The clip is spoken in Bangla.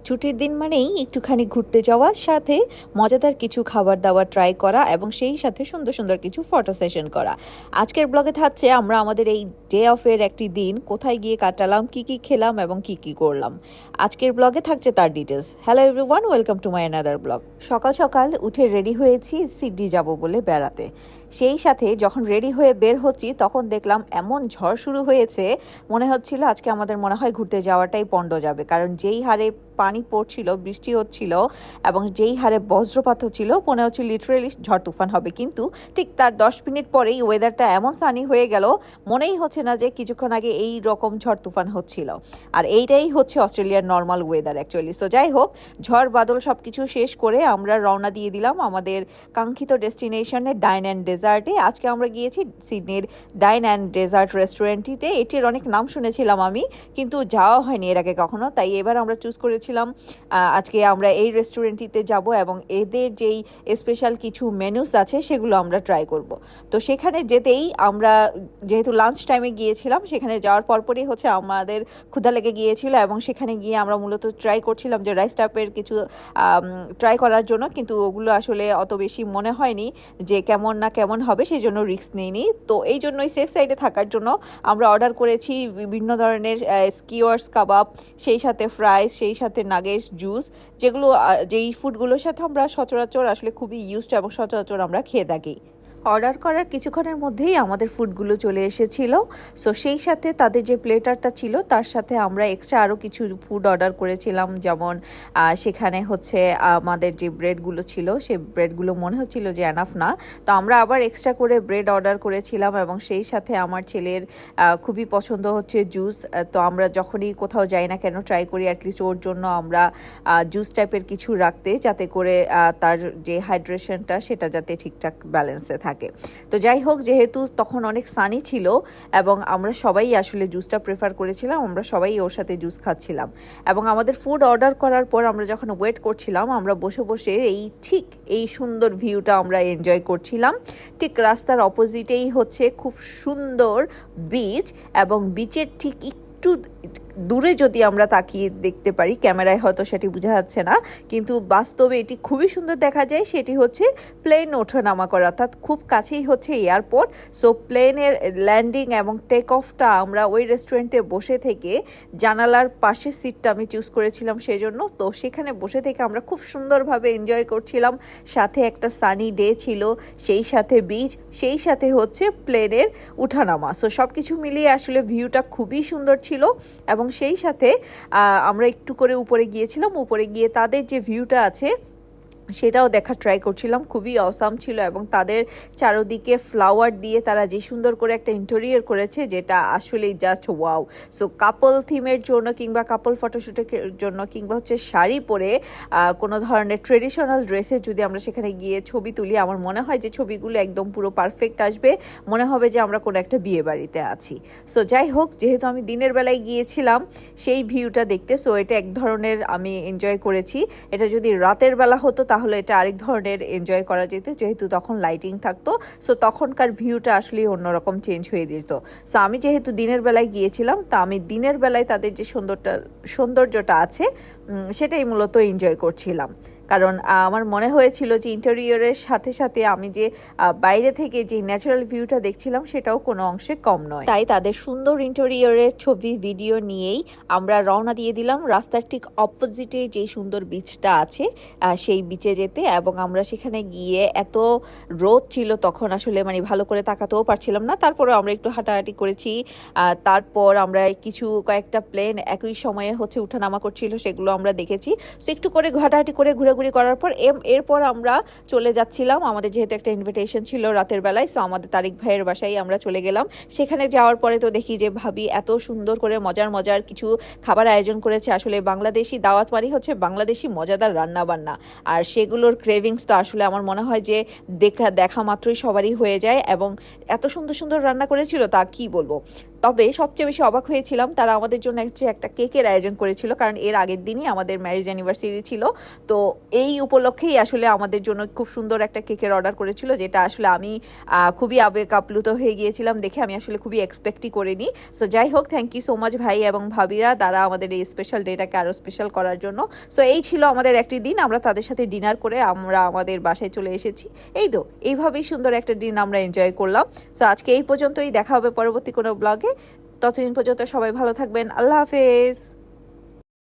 ছুটির দিন মানেই একটুখানি ঘুরতে যাওয়া, সাথে মজাদার কিছু খাবার দাবার ট্রাই করা এবং সেই সাথে সুন্দর সুন্দর কিছু ফটো সেশন করা। আজকের ব্লগে থাকছে আমরা আমাদের এই ডে অফের একটি দিন কোথায় গিয়ে কাটালাম, কি কি খেলাম এবং কি কি করলাম। আজকের ব্লগে থাকছে তার details. Hello everyone, welcome to my another blog. সকাল সকাল উঠে রেডি হয়েছি সিডনি যাব বলে বেড়াতে। সেই সাথে যখন রেডি হয়ে বের হচ্ছি তখন দেখলাম এমন ঝড় শুরু হয়েছে, মনে হচ্ছিল আজকে আমাদের মনে হয় ঘুরতে যাওয়াটাই পণ্ড যাবে, কারণ যেই হারে পানি পড়ছিল, বৃষ্টি হচ্ছিল এবং যেই হারে বজ্রপাত হচ্ছিল, মনে হচ্ছিল লিটারেলি ঝড় তুফান হবে। কিন্তু ঠিক তার 10 মিনিট পরেই ওয়েদারটা এমন সানি হয়ে গেল, মনেই হচ্ছে না যে কিছুক্ষণ আগে এই রকম ঝড় তুফান হচ্ছিল। আর এইটাই হচ্ছে অস্ট্রেলিয়ার নর্মাল ওয়েদার অ্যাকচুয়ালি। সো যাই হোক, ঝড় বাদল সব কিছু শেষ করে আমরা রওনা দিয়ে দিলাম আমাদের কাঙ্ক্ষিত ডেস্টিনেশনে, ডাইন অ্যান্ড ডেজার্টে। আজকে আমরা গিয়েছি সিডনির ডাইন অ্যান্ড ডেজার্ট রেস্টুরেন্টটিতে। এটির অনেক নাম শুনেছিলাম আমি, কিন্তু যাওয়া হয়নি এর আগে কখনো, তাই এবার আমরা চুজ করেছিলাম আজকে আমরা এই রেস্টুরেন্টটিতে যাব এবং এদের যেই স্পেশাল কিছু মেনুস আছে সেগুলো আমরা ট্রাই করব। তো সেখানে যেতেই আমরা, যেহেতু লাঞ্চ টাইমে গিয়েছিলাম, সেখানে যাওয়ার পরপরই হচ্ছে আমাদের ক্ষুধা লেগে গিয়েছিল এবং সেখানে গিয়ে আমরা মূলত ট্রাই করছিলাম যে রাইস টাইপের কিছু ট্রাই করার জন্য, কিন্তু ওগুলো আসলে অত বেশি মনে হয়নি যে কেমন না কেমন হবে, সেই জন্য রিস্ক নিইনি। তো এই জন্যই সেফ সাইডে থাকার জন্য আমরা অর্ডার করেছি বিভিন্ন ধরনের স্কিওয়ার্স কাবাব, সেই সাথে ফ্রাইস, সেই সাথে নাগেটস, জুস, যেগুলো যেই ফুডগুলোর সাথে আমরা সচরাচর আসলে খুবই ইউজড এবং সচরাচর আমরা খেয়ে থাকি। অর্ডার করার কিছুক্ষণের মধ্যেই আমাদের ফুডগুলো চলে এসেছিল। সো সেই সাথে তাদের যে প্লেটারটা ছিল তার সাথে আমরা এক্সট্রা আরও কিছু ফুড অর্ডার করেছিলাম, যেমন সেখানে হচ্ছে আমাদের যে ব্রেডগুলো ছিল সেই ব্রেডগুলো মনে হচ্ছিল যে এনাফ না, তো আমরা আবার এক্সট্রা করে ব্রেড অর্ডার করেছিলাম এবং সেই সাথে আমার ছেলের খুবই পছন্দ হচ্ছে জুস। তো আমরা যখনই কোথাও যাই না কেন ট্রাই করি অ্যাটলিস্ট ওর জন্য আমরা জুস টাইপের কিছু রাখতে, যাতে করে তার যে হাইড্রেশনটা সেটা যাতে ঠিকঠাক ব্যালেন্সে থাকে। তো যাই হোক, যেহেতু তখন অনেক সানি ছিল এবং আমরা সবাই আসলে জুসটা প্রেফার করেছিলাম, আমরা সবাই ওর সাথে জুস খাচ্ছিলাম এবং আমাদের ফুড অর্ডার করার পর আমরা যখন ওয়েট করছিলাম, আমরা বসে বসে ঠিক এই সুন্দর ভিউটা আমরা এনজয় করছিলাম। ঠিক রাস্তার অপোজিটেই হচ্ছে খুব সুন্দর বিচ এবং বিচের ঠিক একটু দূরে যদি আমরা তাকিয়ে দেখতে পারি, ক্যামেরায় হয়তো সেটি বোঝা যাচ্ছে না, কিন্তু বাস্তবে এটি খুবই সুন্দর দেখা যায়। সেটি হচ্ছে প্লেন ওঠানামা করা, অর্থাৎ খুব কাছেই হচ্ছে এয়ারপোর্ট। সো প্লেনের ল্যান্ডিং এবং টেক অফটা আমরা ওই রেস্টুরেন্টে বসে থেকে, জানালার পাশের সিটটা আমি চুজ করেছিলাম সেই জন্য, তো সেখানে বসে থেকে আমরা খুব সুন্দরভাবে এনজয় করছিলাম। সাথে একটা সানি ডে ছিল, সেই সাথে বিচ, সেই সাথে হচ্ছে প্লেনের উঠানামা। সো সব কিছু মিলিয়ে আসলে ভিউটা খুবই সুন্দর ছিল এবং সেই সাথে আমরা একটু করে উপরে গিয়েছিলাম, উপরে গিয়ে তাদের যে ভিউটা আছে সেটাও দেখা ট্রাই করছিলাম। খুবই অসাম ছিল এবং তাদের চারদিকে ফ্লাওয়ার দিয়ে তারা যে সুন্দর করে একটা ইন্টেরিয়র করেছে, যেটা আসলেই জাস্ট ওয়াও। সো কাপল থিমের জন্য কিংবা কাপল ফটোশ্যুটের জন্য কিংবা হচ্ছে শাড়ি পরে কোনো ধরনের ট্রেডিশনাল ড্রেসে যদি আমরা সেখানে গিয়ে ছবি তুলি, আমার মনে হয় যে ছবিগুলো একদম পুরো পারফেক্ট আসবে, মনে হবে যে আমরা কোনো একটা বিয়ে বাড়িতে আছি। সো যাই হোক, যেহেতু আমি দিনের বেলায় গিয়েছিলাম সেই ভিউটা দেখতে, সো এটা এক ধরনের আমি এনজয় করেছি। এটা যদি রাতের বেলা হতো তাহলে এটা আরেক ধরনের এনজয় করা যেত, যেহেতু তখন লাইটিং থাকতো। সো তখনকার ভিউটা আসলে অন্যরকম চেঞ্জ হয়ে যেত। সো আমি যেহেতু দিনের বেলায় গিয়েছিলাম, তা আমি দিনের বেলায় তাদের যে সৌন্দর্যটা আছে সেটাই মূলত এনজয় করছিলাম, কারণ আমার মনে হয়েছিল যে ইন্টেরিয়রের সাথে সাথে আমি যে বাইরে থেকে যে ন্যাচারাল ভিউটা দেখছিলাম সেটাও কোনো অংশে কম নয়। তাই তাদের সুন্দর ইন্টেরিয়রের ছবি ভিডিও নিয়েই আমরা রওনা দিয়ে দিলাম রাস্তার ঠিক অপোজিটে যেই সুন্দর বিচটা আছে সেই বিচে যেতে। এবং আমরা সেখানে গিয়ে এত রোদ ছিল তখন আসলে মানে ভালো করে তাকাতেও পারছিলাম না, তারপরে আমরা একটু হাঁটাহাঁটি করেছি। তারপর আমরা কয়েকটা প্লেন একই সময়ে হচ্ছে উঠানামা করছিল, সেগুলো আমরা দেখেছি। সো একটু করে হাঁটাহাঁটি করে ঘোরাঘুরি করার পর এরপর আমরা চলে যাচ্ছিলাম, আমাদের যেহেতু একটা ইনভিটেশন ছিল রাতের বেলায়, সো আমাদের তারিক ভাইয়ের বাসায় আমরা চলে গেলাম। সেখানে যাওয়ার পরে তো দেখি যে ভাবি এত সুন্দর করে মজার কিছু খাবার আয়োজন করেছে। আসলে বাংলাদেশি দাওয়াত মানে হচ্ছে বাংলাদেশি মজাদার রান্না বান্না, আর সেগুলোর ক্রেভিংস তো আসলে আমার মনে হয় যে দেখা মাত্রই সবারই হয়ে যায় এবং এত সুন্দর সুন্দর রান্না করেছিল তা কি বলবো। তবে সবচেয়ে বেশি অবাক হয়েছিলাম তারা আমাদের জন্য একটা কেকের আয়োজন করেছিল, কারণ এর আগের দিনই আমাদের ম্যারেজ অ্যানিভার্সারি ছিল। তো এই উপলক্ষেই আসলে আমাদের জন্য খুব সুন্দর একটা কেকের অর্ডার করেছিল, যেটা আসলে আমি খুবই আবেগ আপ্লুত হয়ে গিয়েছিলাম দেখে। আমি আসলে খুবই এক্সপেক্টই করিনি। সো যাই হোক, থ্যাংক ইউ সো মাচ ভাই এবং ভাবিরা, তারা আমাদের এই স্পেশাল ডেটাকে আরও স্পেশাল করার জন্য। সো এই ছিল আমাদের একটি দিন, আমরা তাদের সাথে ডিনার করে আমরা আমাদের বাসায় চলে এসেছি। এই তো এইভাবেই সুন্দর একটা দিন আমরা এনজয় করলাম। সো আজকে এই পর্যন্তই, দেখা হবে পরবর্তী কোনো ব্লগে। ততদিন পর্যন্ত সবাই ভালো থাকবেন। আল্লাহ হাফেজ।